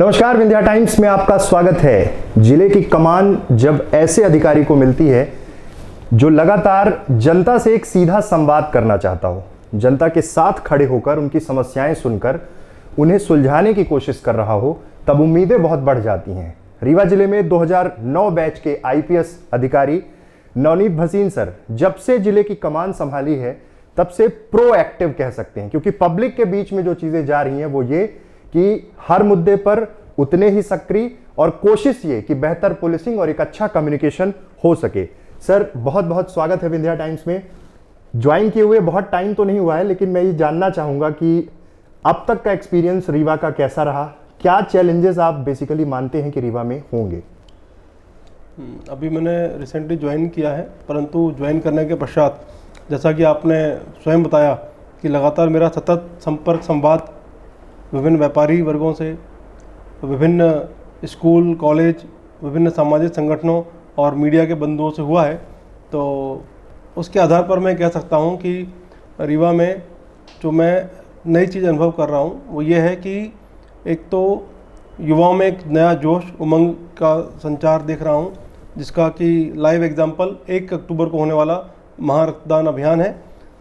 नमस्कार, विंध्या टाइम्स में आपका स्वागत है। जिले की कमान जब ऐसे अधिकारी को मिलती है जो लगातार जनता से एक सीधा संवाद करना चाहता हो, जनता के साथ खड़े होकर उनकी समस्याएं सुनकर उन्हें सुलझाने की कोशिश कर रहा हो, तब उम्मीदें बहुत बढ़ जाती हैं। रीवा जिले में 2009 बैच के आईपीएस अधिकारी नवनीत भसीन सर जब से जिले की कमान संभाली है तब से प्रोएक्टिव कह सकते हैं, क्योंकि पब्लिक के बीच में जो चीजें जा रही हैं वो ये कि हर मुद्दे पर उतने ही सक्रिय और कोशिश ये कि बेहतर पुलिसिंग और एक अच्छा कम्युनिकेशन हो सके। सर, बहुत बहुत स्वागत है विंध्या टाइम्स में। ज्वाइन किए हुए बहुत टाइम तो नहीं हुआ है, लेकिन मैं ये जानना चाहूंगा कि अब तक का एक्सपीरियंस रीवा का कैसा रहा, क्या चैलेंजेस आप बेसिकली मानते हैं कि रीवा में होंगे? अभी मैंने रिसेंटली ज्वाइन किया है, परंतु ज्वाइन करने के पश्चात जैसा कि आपने स्वयं बताया कि लगातार मेरा सतत संपर्क संवाद विभिन्न व्यापारी वर्गों से, विभिन्न स्कूल कॉलेज, विभिन्न सामाजिक संगठनों और मीडिया के बंधुओं से हुआ है। तो उसके आधार पर मैं कह सकता हूं कि रीवा में जो मैं नई चीज़ अनुभव कर रहा हूं वो ये है कि एक तो युवाओं में एक नया जोश उमंग का संचार देख रहा हूं, जिसका कि लाइव एग्जाम्पल 1 अक्टूबर को होने वाला महारक्तदान अभियान है।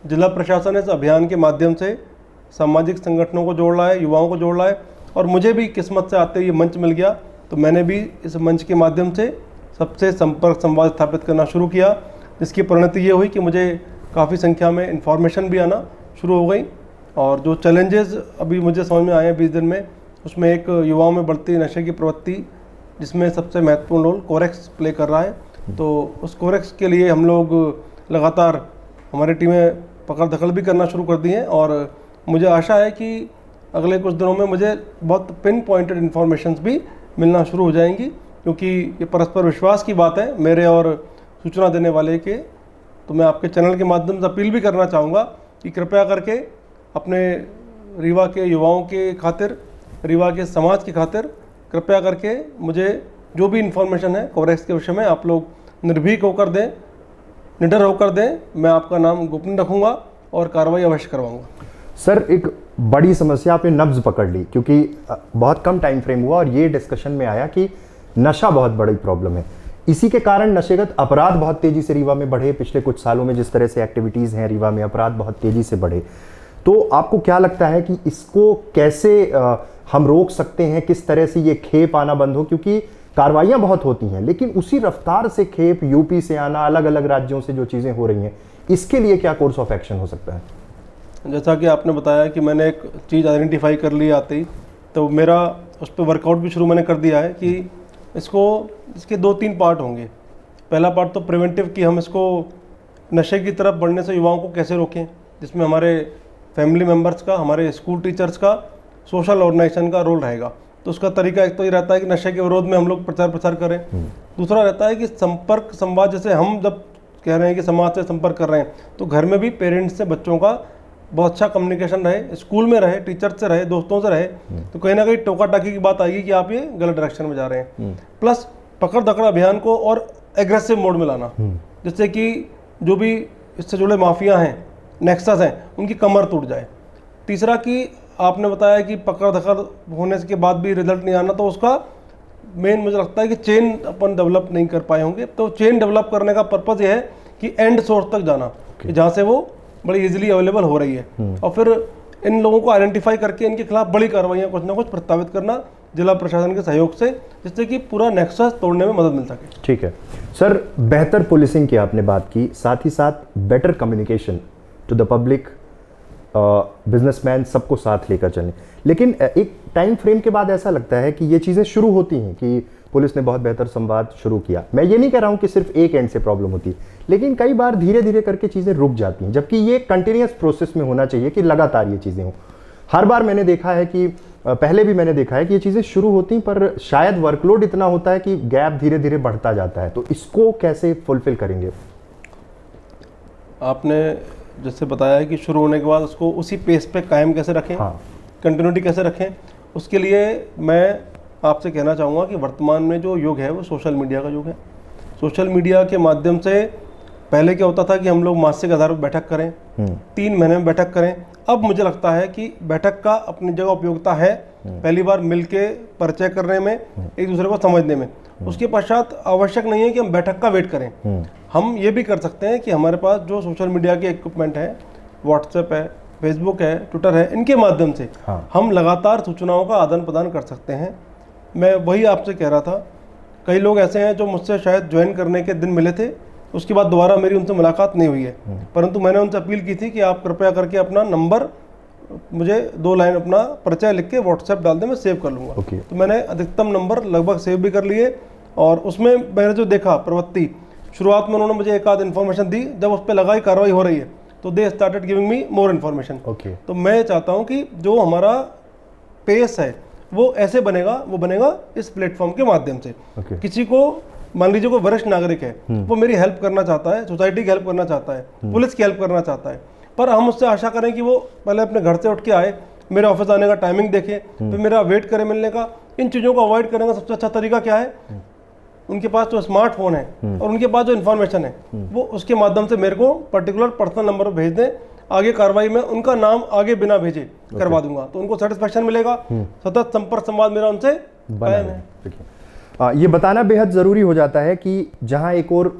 जिला प्रशासन इस अभियान के माध्यम से सामाजिक संगठनों को जोड़ रहा है, युवाओं को जोड़ रहा है, और मुझे भी किस्मत से आते ये मंच मिल गया, तो मैंने भी इस मंच के माध्यम से सबसे संपर्क संवाद स्थापित करना शुरू किया, जिसकी परिणति ये हुई कि मुझे काफ़ी संख्या में इन्फॉर्मेशन भी आना शुरू हो गई। और जो चैलेंजेस अभी मुझे समझ में आए हैं 20 दिन में, उसमें एक युवाओं में बढ़ती नशे की प्रवृत्ति, जिसमें सबसे महत्वपूर्ण रोल कोरेक्स प्ले कर रहा है। तो उस कोरेक्स के लिए हम लोग लगातार हमारी टीमें पकड़ दखल भी करना शुरू कर दी हैं, और मुझे आशा है कि अगले कुछ दिनों में मुझे बहुत पिन पॉइंटेड इन्फॉर्मेशंस भी मिलना शुरू हो जाएंगी, क्योंकि ये परस्पर विश्वास की बात है मेरे और सूचना देने वाले के। तो मैं आपके चैनल के माध्यम से अपील भी करना चाहूँगा कि कृपया करके अपने रीवा के युवाओं के खातिर, रीवा के समाज की खातिर कृपया करके मुझे जो भी इन्फॉर्मेशन है कोरेक्स के विषय में आप लोग निर्भीक होकर दें, निडर होकर दें। मैं आपका नाम गोपनीय रखूँगा और कार्रवाई अवश्य करवाऊँगा। सर, एक बड़ी समस्या आपने नब्ज पकड़ ली, क्योंकि बहुत कम टाइम फ्रेम हुआ और ये डिस्कशन में आया कि नशा बहुत बड़ी प्रॉब्लम है। इसी के कारण नशेगत अपराध बहुत तेजी से रीवा में बढ़े। पिछले कुछ सालों में जिस तरह से एक्टिविटीज़ हैं रीवा में, अपराध बहुत तेजी से बढ़े। तो आपको क्या लगता है कि इसको कैसे हम रोक सकते हैं? किस तरह से ये खेप आना बंद हो? क्योंकि कार्रवाइयाँ बहुत होती हैं, लेकिन उसी रफ्तार से खेप यूपी से आना, अलग अलग राज्यों से जो चीज़ें हो रही हैं, इसके लिए क्या कोर्स ऑफ एक्शन हो सकता है? जैसा कि आपने बताया कि मैंने एक चीज़ आइडेंटिफाई कर ली आते ही, तो मेरा उस पर वर्कआउट भी शुरू मैंने कर दिया है कि इसके 2-3 पार्ट होंगे। पहला पार्ट तो प्रिवेंटिव, कि हम इसको नशे की तरफ बढ़ने से युवाओं को कैसे रोकें, जिसमें हमारे फैमिली मेम्बर्स का, हमारे स्कूल टीचर्स का, सोशल ऑर्गेनाइजेशन का रोल रहेगा। तो उसका तरीका एक तो ये रहता है कि नशे के विरोध में हम लोग प्रचार प्रसार करें। दूसरा रहता है कि संपर्क संवाद, जैसे हम जब कह रहे हैं कि समाज से संपर्क कर रहे हैं, तो घर में भी पेरेंट्स से बच्चों का बहुत अच्छा कम्युनिकेशन रहे, स्कूल में रहे, टीचर से रहे, दोस्तों से रहे, तो कहीं ना कहीं टोका टाकी की बात आएगी कि आप ये गलत डायरेक्शन में जा रहे हैं। प्लस पकड़ दकड़ अभियान को और एग्रेसिव मोड में लाना, जिससे कि जो भी इससे जुड़े माफिया हैं, नेक्सस हैं, उनकी कमर टूट जाए। तीसरा कि आपने बताया कि पकड़ दकड़ होने के बाद भी रिजल्ट नहीं आना, तो उसका मेन मुझे लगता है कि चेन अपन डेवलप नहीं कर पाए होंगे। तो चेन डेवलप करने का पर्पज़ ये है कि एंड सोर्स तक जाना, कि जहाँ से वो बड़ी इजीली अवेलेबल हो रही है, और फिर इन लोगों को आइडेंटिफाई करके इनके खिलाफ बड़ी कार्रवाइयाँ कुछ ना कुछ प्रस्तावित करना जिला प्रशासन के सहयोग से, जिससे कि पूरा नेक्सस तोड़ने में मदद मिल सके। ठीक है सर, बेहतर पुलिसिंग की आपने बात की, साथ ही साथ better communication to the public, businessman, सबको साथ लेकर चलें। लेकिन एक टाइम फ्रेम के बाद ऐसा लगता है कि ये चीज़ें शुरू होती हैं कि पुलिस ने बहुत बेहतर संवाद शुरू किया। मैं ये नहीं कह रहा हूँ कि सिर्फ एक एंड से प्रॉब्लम होती है, लेकिन कई बार धीरे धीरे करके चीज़ें रुक जाती हैं, जबकि ये कंटिन्यूस प्रोसेस में होना चाहिए कि लगातार ये चीज़ें हों। हर बार मैंने देखा है कि पहले भी मैंने देखा है कि ये चीज़ें शुरू होती हैं, पर शायद वर्कलोड इतना होता है कि गैप धीरे धीरे बढ़ता जाता है। तो इसको कैसे फुलफिल करेंगे? आपने जैसे बताया कि शुरू होने के बाद उसको उसी पेस पे कायम कैसे रखें, कंटिन्यूटी कैसे रखें, उसके लिए मैं आपसे कहना चाहूँगा कि वर्तमान में जो युग है वो सोशल मीडिया का युग है। सोशल मीडिया के माध्यम से पहले क्या होता था कि हम लोग मासिक आधार पर बैठक करें, 3 महीने में बैठक करें। अब मुझे लगता है कि बैठक का अपनी जगह उपयोगिता है, पहली बार मिलके परिचय करने में, एक दूसरे को समझने में। उसके पश्चात आवश्यक नहीं है कि हम बैठक का वेट करें। हम ये भी कर सकते हैं कि हमारे पास जो सोशल मीडिया के इक्विपमेंट है, व्हाट्सएप है, फेसबुक है, ट्विटर है, इनके माध्यम से हम लगातार सूचनाओं का आदान प्रदान कर सकते हैं। मैं वही आपसे कह रहा था, कई लोग ऐसे हैं जो मुझसे शायद ज्वाइन करने के दिन मिले थे, उसके बाद दोबारा मेरी उनसे मुलाकात नहीं हुई है, परंतु मैंने उनसे अपील की थी कि आप कृपया करके अपना नंबर, मुझे 2 लाइन अपना परिचय लिख के व्हाट्सएप डाल दें, मैं सेव कर लूँगा। तो मैंने अधिकतम नंबर लगभग सेव भी कर लिए, और उसमें मैंने जो देखा प्रवृत्ति, शुरुआत में उन्होंने मुझे एक आध इन्फॉर्मेशन दी, जब उस पर लगाई कार्रवाई हो रही है तो they started giving me more information. तो मैं चाहता हूँ कि जो हमारा पेस है वो ऐसे बनेगा, वो बनेगा इस प्लेटफॉर्म के माध्यम से। किसी को, मान लीजिए कोई वरिष्ठ नागरिक है, वो मेरी हेल्प करना चाहता है, सोसाइटी की हेल्प करना चाहता है, पुलिस की हेल्प करना चाहता है, पर हम उससे आशा करें कि वो पहले अपने घर से उठ के आए, मेरे ऑफिस आने का टाइमिंग देखे, फिर मेरा वेट करे मिलने का। इन चीज़ों को अवॉइड करेंगे, सबसे अच्छा तरीका क्या है, उनके पास जो स्मार्टफोन है और उनके पास जो इन्फॉर्मेशन है, वो उसके माध्यम से मेरे को पर्टिकुलर पर्सनल नंबर पर भेज दें। आगे कार्रवाई में उनका नाम आगे बिना भेजे करवा दूंगा, तो उनको सेटिस्फेक्शन मिलेगा। सतत संपर्क संवाद मेरा उनसे कायम है। ये बताना बेहद ज़रूरी हो जाता है कि जहां एक और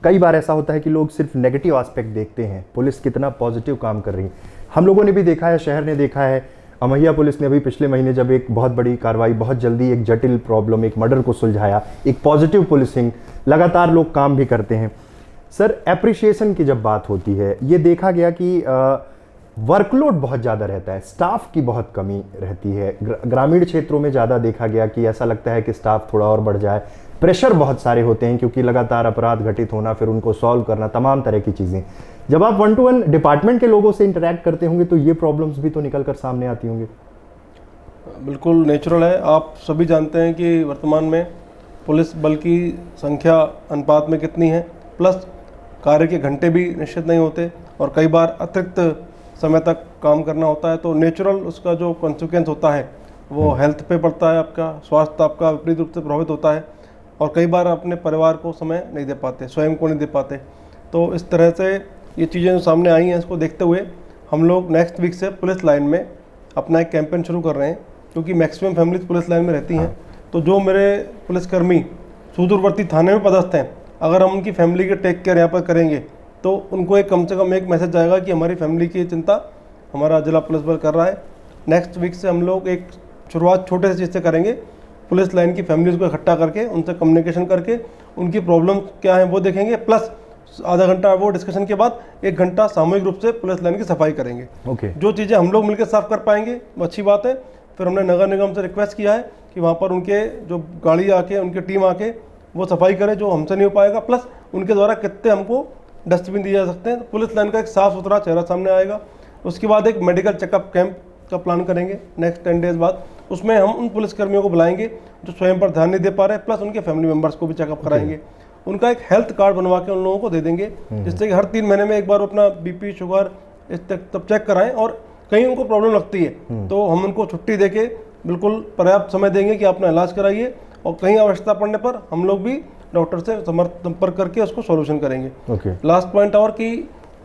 कई बार ऐसा होता है कि लोग सिर्फ नेगेटिव एस्पेक्ट देखते हैं, पुलिस कितना पॉजिटिव काम कर रही है। हम लोगों ने भी देखा है, शहर ने देखा है, अमैया पुलिस ने अभी पिछले महीने जब एक बहुत बड़ी कार्रवाई, बहुत जल्दी एक जटिल प्रॉब्लम, एक मर्डर को सुलझाया, एक पॉजिटिव पुलिसिंग, लगातार लोग काम भी करते हैं। सर, एप्रिशिएशन की जब बात होती है, ये देखा गया कि वर्कलोड बहुत ज़्यादा रहता है, स्टाफ की बहुत कमी रहती है। ग्रामीण क्षेत्रों में ज़्यादा देखा गया कि ऐसा लगता है कि स्टाफ थोड़ा और बढ़ जाए, प्रेशर बहुत सारे होते हैं क्योंकि लगातार अपराध घटित होना, फिर उनको सॉल्व करना, तमाम तरह की चीज़ें। जब आप 1-to-1 डिपार्टमेंट के लोगों से इंटरेक्ट करते होंगे तो ये प्रॉब्लम्स भी तो निकल कर सामने आती होंगी। बिल्कुल नेचुरल है। आप सभी जानते हैं कि वर्तमान में पुलिस बल की संख्या अनुपात में कितनी है, प्लस कार्य के घंटे भी निश्चित नहीं होते और कई बार अतिरिक्त समय तक काम करना होता है, तो नेचुरल उसका जो कॉन्सिक्वेंस होता है वो हेल्थ पे पड़ता है, आपका स्वास्थ्य आपका विपरीत रूप से प्रभावित होता है, और कई बार अपने परिवार को समय नहीं दे पाते, स्वयं को नहीं दे पाते। तो इस तरह से ये चीज़ें जो सामने आई हैं, इसको देखते हुए हम लोग नेक्स्ट वीक से पुलिस लाइन में अपना एक कैंपेन शुरू कर रहे हैं, क्योंकि मैक्सिमम फैमिलीज पुलिस लाइन में रहती हैं। तो जो मेरे पुलिसकर्मी सुदूरवर्ती थाने में पदस्थ हैं, अगर हम उनकी फैमिली के टेक केयर यहाँ पर करेंगे तो उनको एक कम से कम एक मैसेज जाएगा कि हमारी फैमिली की चिंता हमारा जिला पुलिस बल कर रहा है। नेक्स्ट वीक से हम लोग एक शुरुआत छोटे से चीज़ से करेंगे, पुलिस लाइन की फैमिलीज़ को इकट्ठा करके उनसे कम्युनिकेशन करके उनकी प्रॉब्लम क्या है वो देखेंगे, प्लस आधा घंटा वो डिस्कशन के बाद 1 घंटा सामूहिक रूप से पुलिस लाइन की सफाई करेंगे। जो चीज़ें हम लोग मिलकर साफ कर पाएंगे वो अच्छी बात है। फिर हमने नगर निगम से रिक्वेस्ट किया है कि वहाँ पर उनके जो गाड़ी आके, उनकी टीम आके वो सफाई करे, जो हमसे नहीं हो पाएगा, प्लस उनके द्वारा कितने हमको डस्टबिन दिए जा सकते हैं। तो पुलिस लाइन का एक साफ सुथरा चेहरा सामने आएगा। उसके बाद एक मेडिकल चेकअप कैंप का प्लान करेंगे नेक्स्ट 10 डेज बाद। उसमें हम उन पुलिसकर्मियों को बुलाएंगे जो स्वयं पर ध्यान नहीं दे पा रहे, प्लस उनके फैमिली मेम्बर्स को भी चेकअप कराएंगे। उनका एक हेल्थ कार्ड बनवा के उन लोगों को दे देंगे, जिससे कि हर 3 महीने में एक बार अपना BP, शुगर इस तब चेक कराएं, और कहीं उनको प्रॉब्लम लगती है तो हम उनको छुट्टी देके बिल्कुल पर्याप्त समय देंगे कि अपना इलाज कराइए, और कहीं आवश्यकता पड़ने पर हम लोग भी डॉक्टर से संपर्क करके उसको सॉल्यूशन करेंगे। लास्ट पॉइंट और कि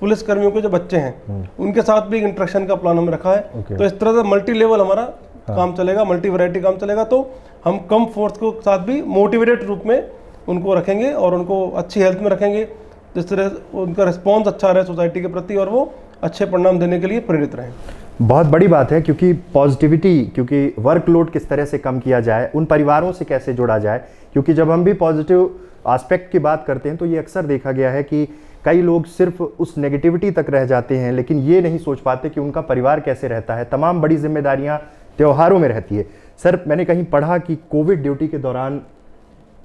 पुलिस कर्मियों के जो बच्चे हैं उनके साथ भी इंटरेक्शन का प्लान हमने रखा है। तो इस तरह से मल्टी लेवल हमारा काम चलेगा, मल्टी वैरायटी काम चलेगा। तो हम कम फोर्स के साथ भी मोटिवेटेड रूप में उनको रखेंगे और उनको अच्छी हेल्थ में रखेंगे, जिस तरह उनका रिस्पॉन्स अच्छा रहे सोसाइटी के प्रति और वो अच्छे परिणाम देने के लिए प्रेरित रहें। बहुत बड़ी बात है, क्योंकि पॉजिटिविटी, क्योंकि वर्कलोड किस तरह से कम किया जाए, उन परिवारों से कैसे जोड़ा जाए, क्योंकि जब हम भी पॉजिटिव एस्पेक्ट की बात करते हैं तो ये अक्सर देखा गया है कि कई लोग सिर्फ उस नेगेटिविटी तक रह जाते हैं, लेकिन ये नहीं सोच पाते कि उनका परिवार कैसे रहता है। तमाम बड़ी जिम्मेदारियां त्योहारों में रहती है। सर, मैंने कहीं पढ़ा कि कोविड ड्यूटी के दौरान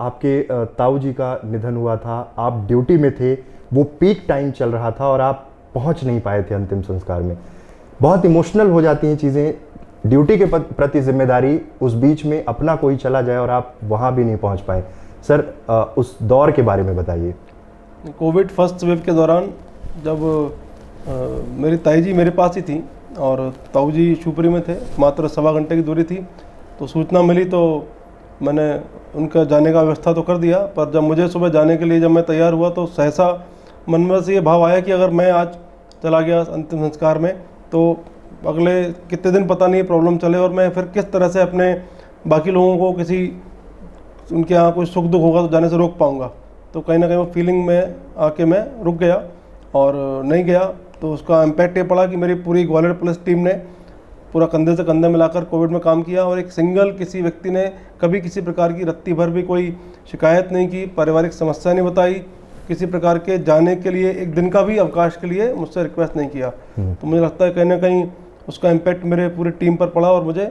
आपके ताऊ जी का निधन हुआ था, आप ड्यूटी में थे, वो पीक टाइम चल रहा था और आप पहुंच नहीं पाए थे अंतिम संस्कार में। बहुत इमोशनल हो जाती हैं चीज़ें, ड्यूटी के प्रति जिम्मेदारी, उस बीच में अपना कोई चला जाए और आप वहाँ भी नहीं पहुँच पाए। सर, उस दौर के बारे में बताइए। कोविड फर्स्ट वेव के दौरान जब मेरी ताई जी मेरे पास ही थी और ताऊ जी शिवपुरी में थे, मात्र 1.25 घंटे की दूरी थी, तो सूचना मिली तो मैंने उनका जाने का व्यवस्था तो कर दिया, पर जब मुझे सुबह जाने के लिए जब मैं तैयार हुआ तो सहसा मन में से ये भाव आया कि अगर मैं आज चला गया अंतिम संस्कार में तो अगले कितने दिन पता नहीं प्रॉब्लम चले, और मैं फिर किस तरह से अपने बाकी लोगों को किसी उनके यहाँ कोई सुख दुख होगा तो जाने से रोक पाऊँगा। तो कहीं ना कहीं वो फीलिंग में आके मैं रुक गया और नहीं गया। तो उसका इम्पैक्ट ये पड़ा कि मेरी पूरी ग्वालियर पुलिस टीम ने पूरा कंधे से कंधे मिलाकर कोविड में काम किया, और एक सिंगल किसी व्यक्ति ने कभी किसी प्रकार की रत्ती भर भी कोई शिकायत नहीं की, पारिवारिक समस्या नहीं बताई, किसी प्रकार के जाने के लिए एक दिन का भी अवकाश के लिए मुझसे रिक्वेस्ट नहीं किया। तो मुझे लगता है कहीं ना कहीं उसका इम्पैक्ट मेरे पूरी टीम पर पड़ा और मुझे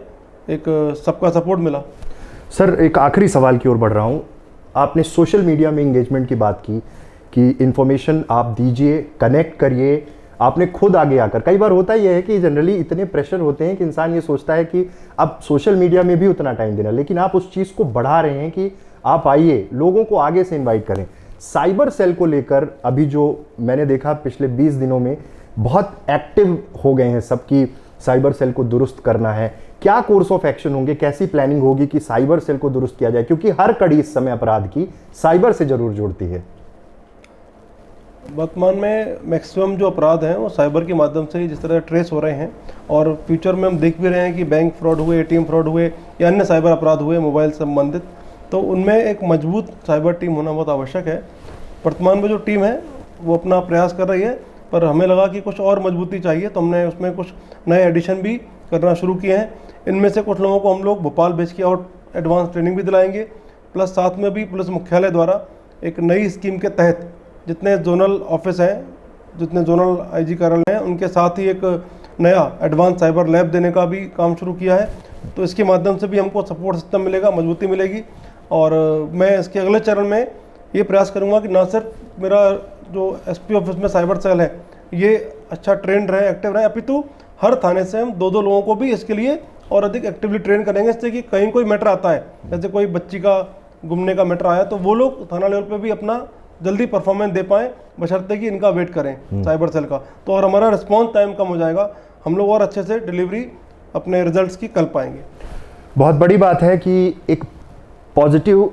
एक सबका सपोर्ट मिला। सर, एक आखिरी सवाल की ओर बढ़ रहा हूँ। आपने सोशल मीडिया में इंगेजमेंट की बात की कि इन्फॉर्मेशन आप दीजिए, कनेक्ट करिए, आपने खुद आगे आकर, कई बार होता ही है कि जनरली इतने प्रेशर होते हैं कि इंसान ये सोचता है कि अब सोशल मीडिया में भी उतना टाइम देना, लेकिन आप उस चीज़ को बढ़ा रहे हैं कि आप आइए, लोगों को आगे से इनवाइट करें। साइबर सेल को लेकर अभी जो मैंने देखा पिछले 20 दिनों में बहुत एक्टिव हो गए हैं सबकी, साइबर सेल को दुरुस्त करना है। क्या कोर्स ऑफ एक्शन होंगे, कैसी प्लानिंग होगी कि साइबर सेल को दुरुस्त किया जाए, क्योंकि हर कड़ी इस समय अपराध की साइबर से जरूर जुड़ती है। वर्तमान में मैक्सिमम जो अपराध हैं वो साइबर के माध्यम से ही जिस तरह ट्रेस हो रहे हैं, और फ्यूचर में हम देख भी रहे हैं कि बैंक फ्रॉड हुए, एटीएम फ्रॉड हुए या अन्य साइबर अपराध हुए मोबाइल से संबंधित, तो उनमें एक मजबूत साइबर टीम होना बहुत आवश्यक है। वर्तमान में जो टीम है वो अपना प्रयास कर रही है, पर हमें लगा कि कुछ और मजबूती चाहिए, तो हमने उसमें कुछ नए एडिशन भी करना शुरू किए हैं। इनमें से कुछ लोगों को हम लोग भोपाल भेज के और एडवांस ट्रेनिंग भी दिलाएंगे, प्लस साथ में भी पुलिस मुख्यालय द्वारा एक नई स्कीम के तहत जितने जोनल ऑफिस हैं, जितने जोनल आईजी कार्यालय हैं, उनके साथ ही एक नया एडवांस साइबर लैब देने का भी काम शुरू किया है। तो इसके माध्यम से भी हमको सपोर्ट सिस्टम मिलेगा, मजबूती मिलेगी, और मैं इसके अगले चरण में ये प्रयास करूँगा कि ना सिर्फ मेरा जो एसपी ऑफिस में साइबर सेल है ये अच्छा ट्रेंड रहे, एक्टिव रहे, अपितु हर थाने से हम 2-2 लोगों को भी इसके लिए और अधिक एक्टिवली ट्रेन करेंगे, इससे कि कहीं कोई मैटर आता है, जैसे कोई बच्ची का गुमने का मैटर आया, तो वो लोग थाना लेवल पे भी अपना जल्दी परफॉर्मेंस दे पाएँ, बशर्ते कि इनका वेट करें साइबर सेल का। तो और हमारा रिस्पॉन्स टाइम कम हो जाएगा, हम लोग और अच्छे से डिलीवरी अपने रिजल्ट्स की कर पाएंगे। बहुत बड़ी बात है कि एक पॉजिटिव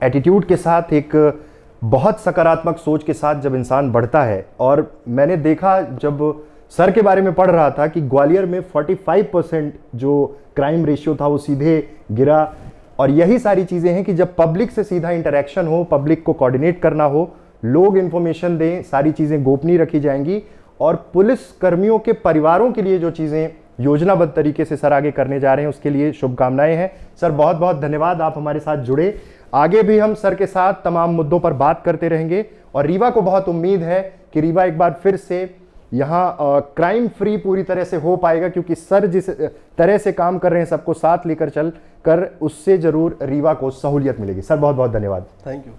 एटीट्यूड के साथ, एक बहुत सकारात्मक सोच के साथ जब इंसान बढ़ता है, और मैंने देखा जब सर के बारे में पढ़ रहा था कि ग्वालियर में 45% जो क्राइम रेशियो था वो सीधे गिरा, और यही सारी चीज़ें हैं कि जब पब्लिक से सीधा इंटरेक्शन हो, पब्लिक को कोऑर्डिनेट करना हो, लोग इन्फॉर्मेशन दें, सारी चीज़ें गोपनीय रखी जाएंगी, और पुलिस कर्मियों के परिवारों के लिए जो चीज़ें योजनाबद्ध तरीके से सर आगे करने जा रहे हैं उसके लिए शुभकामनाएं हैं। सर, बहुत बहुत धन्यवाद, आप हमारे साथ जुड़े। आगे भी हम सर के साथ तमाम मुद्दों पर बात करते रहेंगे, और रीवा को बहुत उम्मीद है कि रीवा एक बार फिर से यहाँ क्राइम फ्री पूरी तरह से हो पाएगा, क्योंकि सर जिस तरह से काम कर रहे हैं सबको साथ लेकर चल कर, उससे जरूर रीवा को सहूलियत मिलेगी। सर, बहुत बहुत धन्यवाद। Thank you.